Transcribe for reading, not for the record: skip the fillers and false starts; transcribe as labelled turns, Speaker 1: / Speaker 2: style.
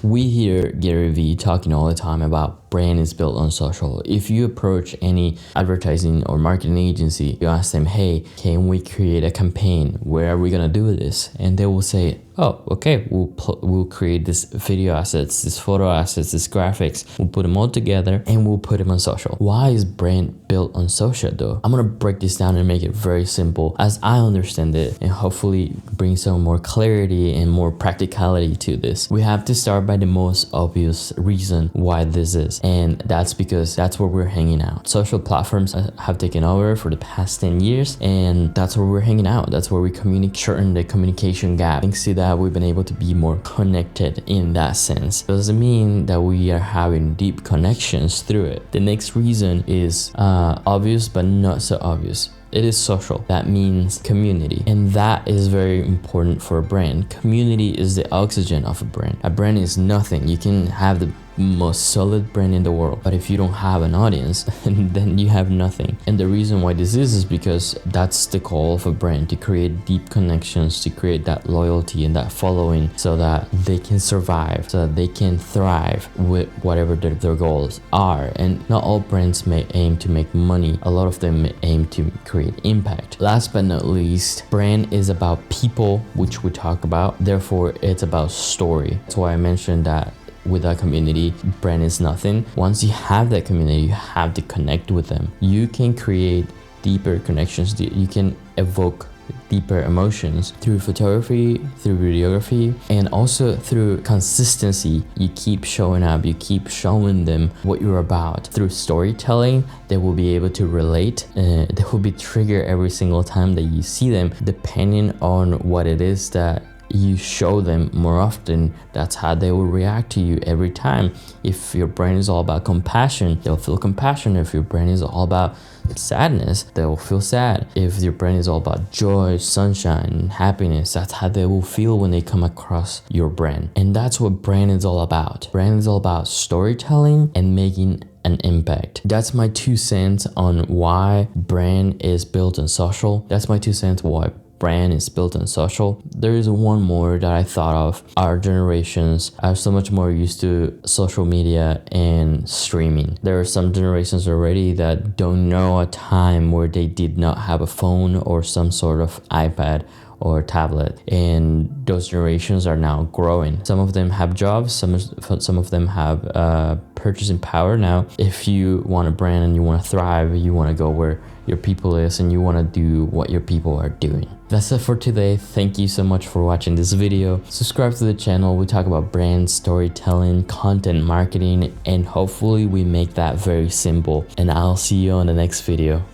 Speaker 1: We hear Gary Vee talking all the time about brand is built on social. If you approach any advertising or marketing agency, you ask them, hey, can we create a campaign? Where are we gonna do this? And they will say, oh, okay, we'll create this video assets, this photo assets, this graphics. We'll put them all together and we'll put them on social. Why is brand built on social though? I'm gonna break this down and make it very simple as I understand it, and hopefully bring some more clarity and more practicality to this. We have to start by the most obvious reason why this is, and that's because that's where we're hanging out. Social platforms have taken over for the past 10 years, and that's where we're hanging out. That's where we shorten the communication gap. Thanks to that, we've been able to be more connected in that sense. Doesn't mean that we are having deep connections through it. The next reason is obvious but not so obvious. It is social. That means community, and that is very important for a brand. Community is the oxygen of a brand. A brand is nothing. You can have the most solid brand in the world, but if you don't have an audience, then you have nothing. And the reason why this is because that's the goal of a brand, to create deep connections, to create that loyalty and that following, so that they can survive, so that they can thrive with whatever their goals are. And not all brands may aim to make money. A lot of them may aim to create impact. Last but not least, brand is about people, which we talk about. Therefore, it's about story. That's why I mentioned that without community, brand is nothing. Once you have that community, you have to connect with them. You can create deeper connections. You can evoke deeper emotions through photography, through videography, and also through consistency. You keep showing up, you keep showing them what you're about. Through storytelling, they will be able to relate. They will be triggered every single time that you see them, depending on what it is that you show them more often. That's how they will react to you every time. If your brand is all about compassion, they'll feel compassion. If your brand is all about sadness, they will feel sad. If your brand is all about joy, sunshine, happiness, that's how they will feel when they come across your brand. And that's what brand is all about. Brand is all about storytelling and making an impact. That's my 2 cents on why brand is built on social. That's my 2 cents why brand is built on social. There is one more that I thought of. Our generations are so much more used to social media and streaming. There are some generations already that don't know a time where they did not have a phone or some sort of iPad or tablet, and those generations are now growing. Some of them have jobs, some of them have purchasing power now. If you want a brand and you want to thrive, you want to go where your people is and you want to do what your people are doing. That's it for today. Thank you so much for watching this video. Subscribe to the channel. We talk about brand storytelling, content marketing, and hopefully we make that very simple. And I'll see you on the next video.